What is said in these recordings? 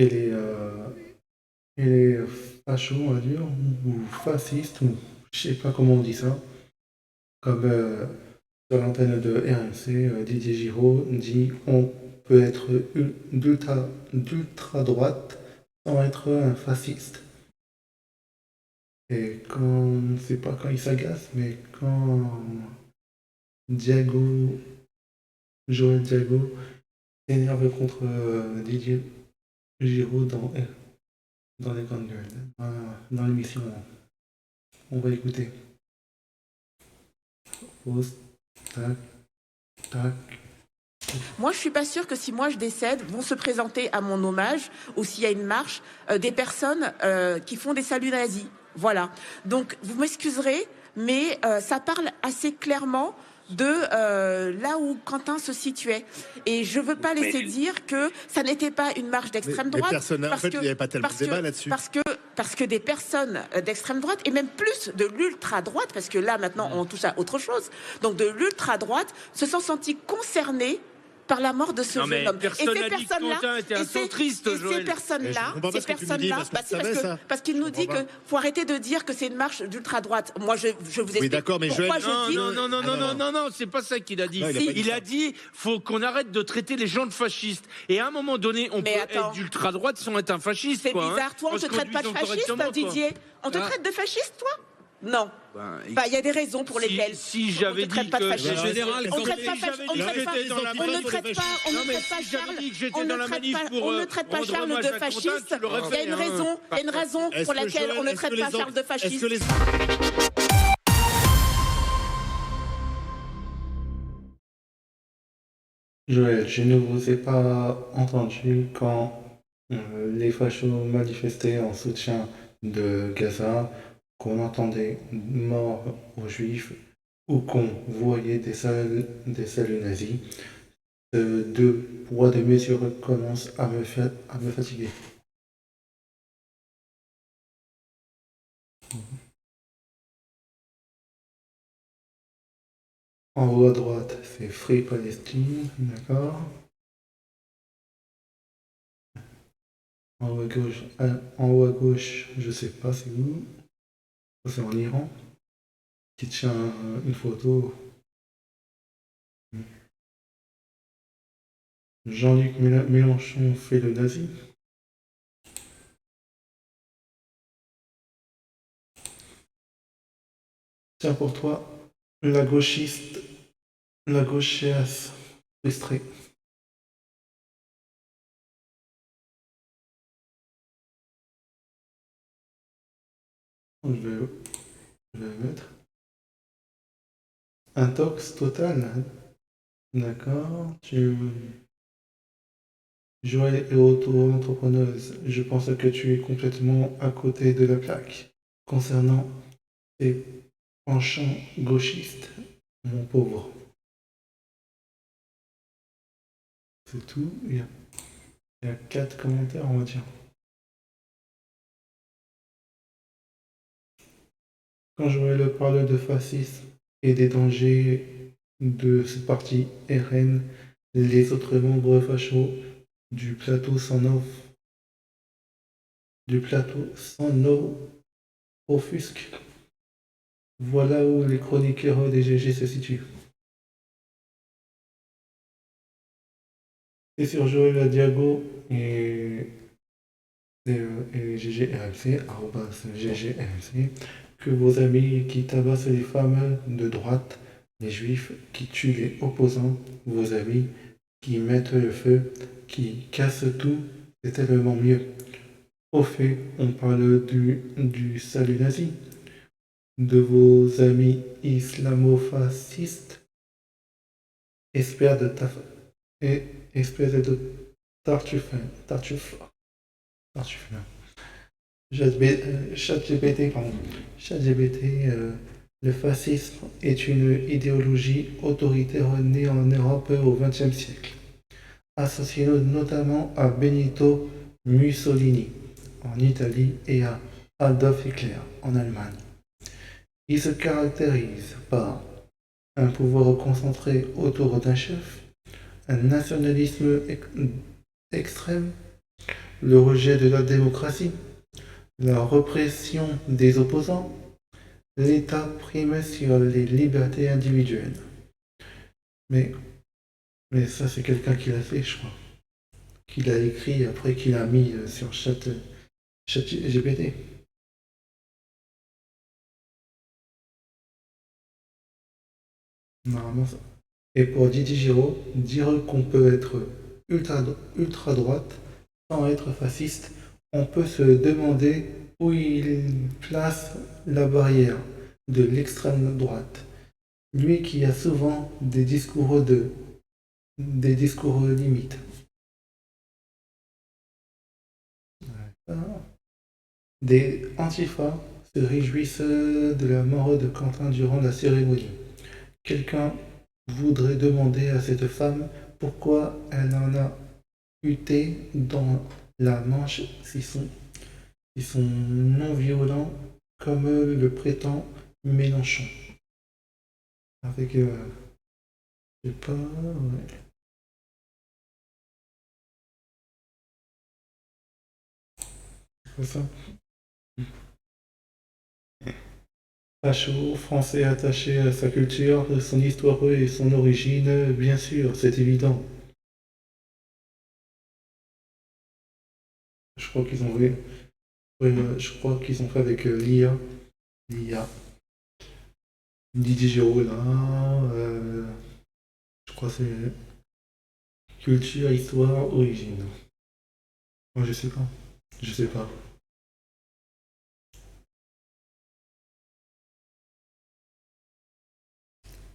et et les fachos, on va dire, ou fascistes, ou je sais pas comment on dit ça, comme sur l'antenne de RMC, Didier Giraud dit on peut être d'ultra droite sans être un fasciste. Et quand, c'est pas quand il s'agace, mais quand Diago, Joël Diago s'énerve contre Didier Giraud dans les grandes gueules, dans l'émission, on va écouter. Pause, tac, tac. Moi, je suis pas sûre que si moi je décède, vont se présenter à mon hommage ou s'il y a une marche, des personnes qui font des saluts nazis. Voilà. Donc, vous m'excuserez, mais ça parle assez clairement de là où Quentin se situait. Et je veux pas laisser dire que ça n'était pas une marche d'extrême droite. Personne, en fait, il n'y avait pas tellement de débat là-dessus. Parce que des personnes d'extrême droite, et même plus de l'ultra-droite, parce que là, maintenant, on touche à autre chose, donc de l'ultra-droite, se sont sentis concernés par la mort de ce jeune homme. Et ces personnes-là, parce qu'il nous dit qu'il faut arrêter de dire que c'est une marche d'ultra-droite. Moi, je vous explique. Oui, d'accord, mais pourquoi je dis... Non, c'est pas ça qu'il a dit. Il a dit faut qu'on arrête de traiter les gens de fascistes. Et à un moment donné, on peut être d'ultra-droite sans être un fasciste. C'est bizarre, toi, on te traite pas de fasciste, Didier. On te traite de fasciste, toi? Non. Il y a des raisons pour lesquelles. Si j'avais dit que général, on ne traite pas Charles de fasciste. Il y a une raison pour laquelle on ne traite pas Charles de fasciste. Joël, je ne vous ai pas entendu quand les fachos manifestaient en soutien de Gaza, qu'on entendait mort aux juifs ou qu'on voyait des saluts nazis. Deux poids, deux mesures commencent à me fatiguer. En haut à droite, c'est Free Palestine, d'accord. En haut à gauche, je sais pas c'est où. C'est en Iran. Qui tient une photo. Jean-Luc Mélenchon fait le nazi. Tiens pour toi, la gauchiste, la gauchiasse frustrée. Je vais le mettre. Intox total. D'accord. Joël est auto-entrepreneuse. Je pense que tu es complètement à côté de la plaque. Concernant tes penchants gauchistes, mon pauvre. C'est tout. Il y a 4 commentaires, on va dire. Quand Joël parle de fascisme et des dangers de ce parti RN, les autres membres fachos du plateau offusquent. Voilà où les chroniqueurs des GG se situent. C'est sur Joël Diago et GGRMC, @GGRMC, que vos amis qui tabassent les femmes de droite, les juifs qui tuent les opposants, vos amis qui mettent le feu, qui cassent tout, c'est tellement mieux. Au fait, on parle du salut nazi, de vos amis islamofascistes, espèce de tartuffe. ChatGPT, le fascisme est une idéologie autoritaire née en Europe au XXe siècle, associée notamment à Benito Mussolini en Italie et à Adolf Hitler en Allemagne. Il se caractérise par un pouvoir concentré autour d'un chef, un nationalisme extrême, le rejet de la démocratie, la répression des opposants, l'État prime sur les libertés individuelles. Mais ça, c'est quelqu'un qui l'a fait, je crois. Qui l'a écrit après qu'il a mis sur ChatGPT. Normalement, ça. Et pour Didier Giraud, dire qu'on peut être ultra droite sans être fasciste, on peut se demander où il place la barrière de l'extrême droite. Lui qui a souvent des discours limites. Des antifas se réjouissent de la mort de Quentin durant la cérémonie. Quelqu'un voudrait demander à cette femme pourquoi elle en a buté dans la Manche si sont non violents comme le prétend Mélenchon. Avec, je sais pas, ouais. C'est ça. Facho, français attaché à sa culture, son histoire et son origine, bien sûr, c'est évident. Je crois qu'ils ont fait avec l'IA. Didier Giraud là, je crois que c'est culture, histoire, origine. Moi je sais pas.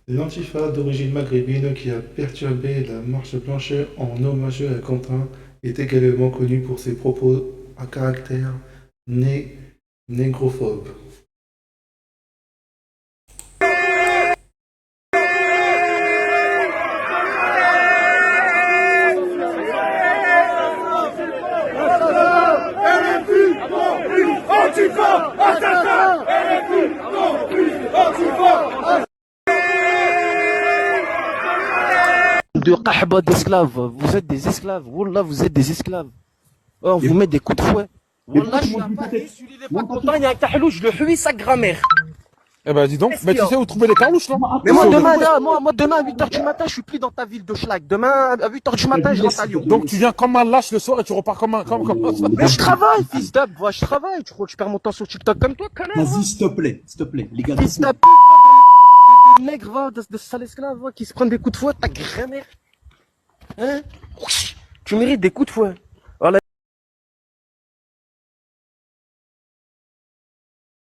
L'antifa d'origine maghrébine qui a perturbé la marche blanche en hommage à Quentin est également connu pour ses propos à caractère négrophobe. De qahba d'esclaves, vous êtes des esclaves, Wallah, vous êtes des esclaves. On vous met des coups de fouet. Wallah, je suis pas content, il y a un tahlouche, je le fuis sa grand-mère. Eh ben dis donc, mais tu sais où trouver les carlouches là? Mais moi demain, là, moi demain à 8h du matin, je suis plus dans ta ville de Schlag. Demain à 8h du matin, je rentre à Lyon. Donc tu viens comme un lâche le soir et tu repars comme un... Mais je travaille, fils d'ab, je travaille. Tu crois que je perds mon temps sur TikTok comme toi, connard? Vas-y, s'il te plaît, les gars. Fils d'ab, de nègres, de sales esclaves, qui se prennent des coups de fouet, ta grand-mère. Hein? Tu mérites des coups de fouet. Voilà.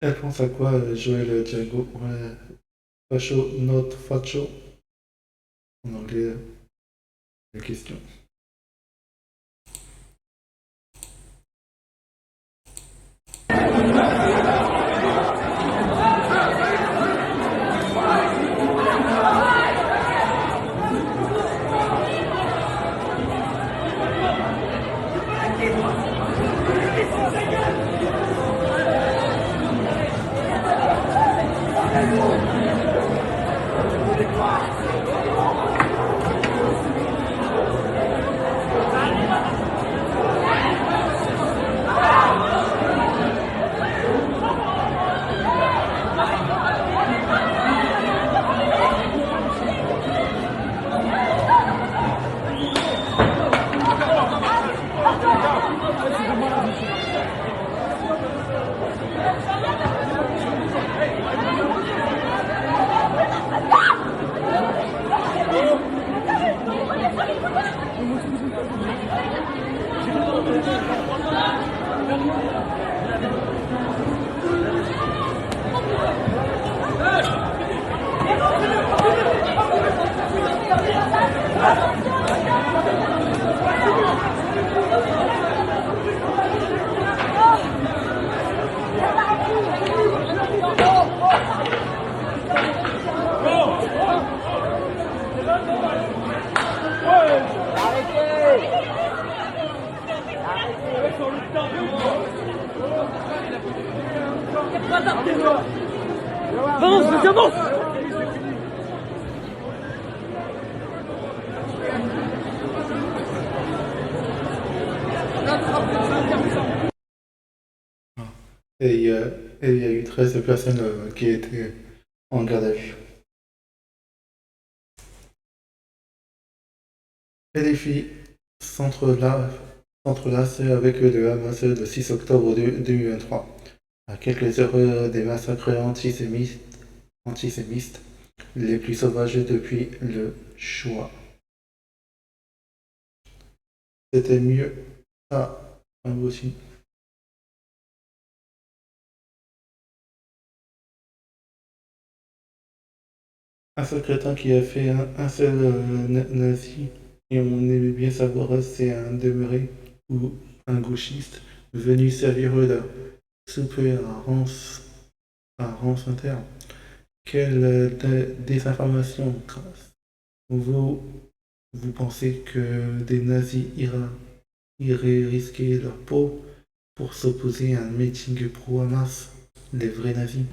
Elle pense à quoi, Joël Diago? Ouais. Facho, not facho. En anglais, la question. Avance, Et il y a eu 13 personnes qui étaient en garde à vue. Et les filles s'entrelacent avec le Hamas le 6 octobre 2023. À quelques heures des massacres antisémites les plus sauvages depuis le Shoah. C'était mieux à un aussi. Un seul crétin qui a fait un seul nazi, et on aimait bien savoir c'est un demeuré ou un gauchiste venu servir la soupe à rance interne. Quelle désinformation crasse. Vous pensez que des nazis iraient risquer leur peau pour s'opposer à un meeting pro-Hamas, les vrais nazis?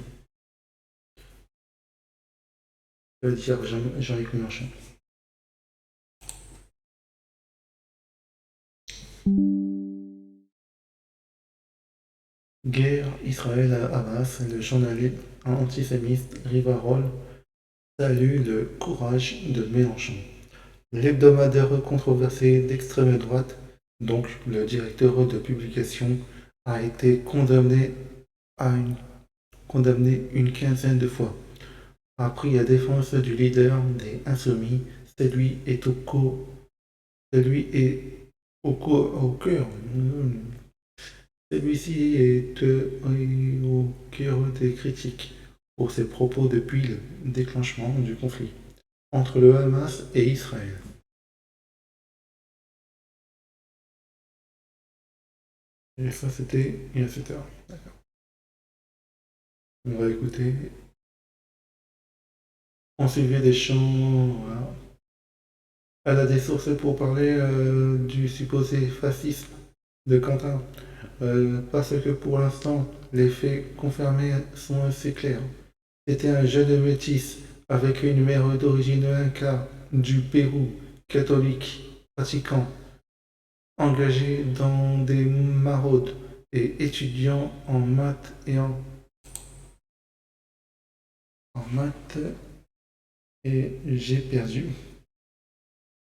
Veut dire Jean-Luc Mélenchon. Guerre Israël-Hamas, le journaliste antisémite Rivarol salue le courage de Mélenchon. L'hebdomadaire controversé d'extrême droite, donc le directeur de publication, a été condamné une quinzaine de fois. A pris la défense du leader des Insoumis, celui est au cœur. Celui-ci est au cœur des critiques pour ses propos depuis le déclenchement du conflit entre le Hamas et Israël. Et ça, c'était il y a 7 heures. D'accord. On va écouter. On suivait des chants. Voilà. Elle a des sources pour parler du supposé fascisme de Quentin. Parce que pour l'instant, les faits confirmés sont assez clairs. C'était un jeune métis avec une mère d'origine inca du Pérou, catholique, pratiquant, engagé dans des maraudes et étudiant en maths et j'ai perdu.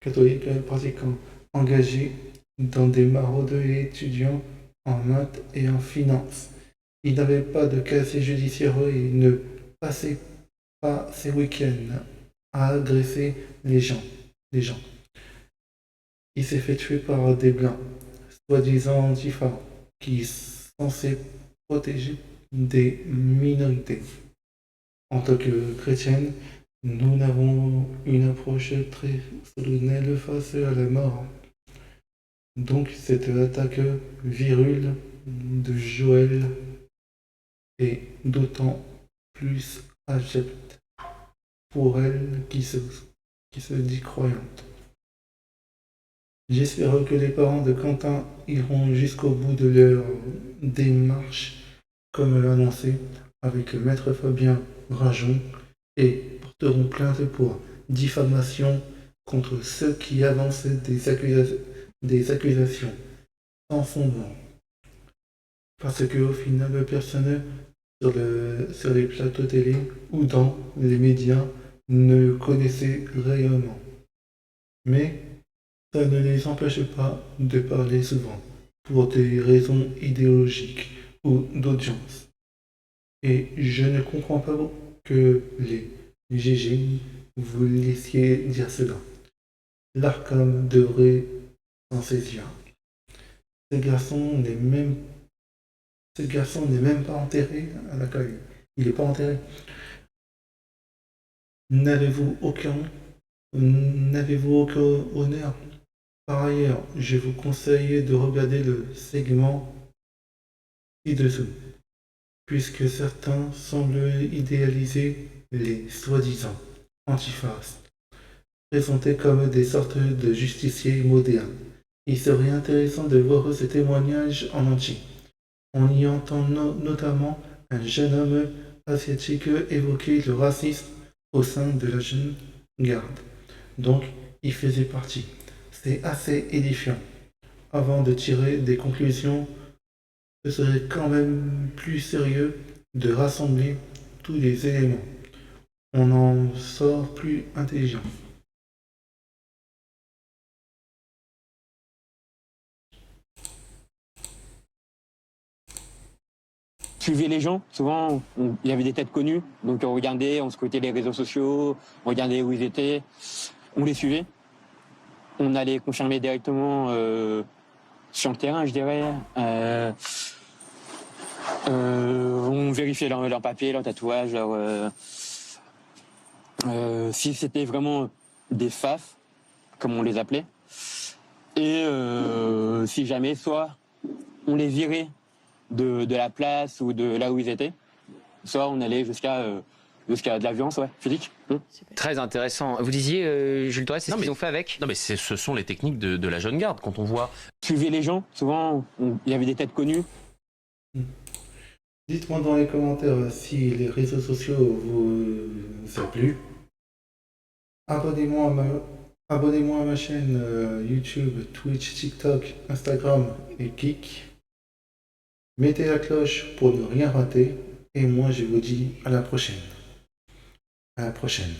Catholique pratiquant, engagé dans des maraudes et étudiant en maths et en finance. Il n'avait pas de casier judiciaire et ne passait pas ses week-ends à agresser les gens. Il s'est fait tuer par des blancs, soi-disant antifa, qui sont censés protéger des minorités. En tant que chrétienne, nous avons une approche très solennelle face à la mort. Donc cette attaque virule de Joël est d'autant plus abjecte pour elle qui se dit croyante. J'espère que les parents de Quentin iront jusqu'au bout de leur démarche, comme l'a annoncé, avec Maître Fabien Rajon, et porteront plainte pour diffamation contre ceux qui avancent des accusations sans fondement. Parce qu'au final, personne sur les plateaux télé ou dans les médias ne le connaissait réellement. Mais ça ne les empêche pas de parler souvent, pour des raisons idéologiques ou d'audience. Et je ne comprends pas que les GG vous laissiez dire cela. L'Arcam devrait s'en saisir. Ce garçon n'est même pas enterré à la caille. Il n'est pas enterré. N'avez-vous aucun honneur? Par ailleurs, je vous conseille de regarder le segment ci-dessous, puisque certains semblent idéaliser les soi-disant antifas, présentés comme des sortes de justiciers modernes. Il serait intéressant de voir ces témoignages en entier. On y entend notamment un jeune homme asiatique évoquer le racisme au sein de la jeune garde. Donc, il faisait partie. C'est assez édifiant. Avant de tirer des conclusions Ce serait quand même plus sérieux de rassembler tous les éléments. On en sort plus intelligent. Suivez les gens, souvent il y avait des têtes connues, donc on regardait, on scrutait les réseaux sociaux, on regardait où ils étaient, on les suivait. On allait confirmer directement sur le terrain, je dirais. On vérifiait leurs papiers, leurs tatouages, si c'était vraiment des FAF, comme on les appelait. Et si jamais, soit on les virait de la place ou de là où ils étaient, soit on allait jusqu'à de la violence, ouais, physique. Très intéressant. Vous disiez, Jules Torres, c'est ce qu'ils ont fait avec? Non, mais ce sont les techniques de la jeune garde. Quand on voit... Suivez les gens, souvent il y avait des têtes connues. Dites-moi dans les commentaires si les réseaux sociaux vous a plu. Abonnez-moi à ma chaîne YouTube, Twitch, TikTok, Instagram et Kik. Mettez la cloche pour ne rien rater. Et moi, je vous dis à la prochaine. À la prochaine.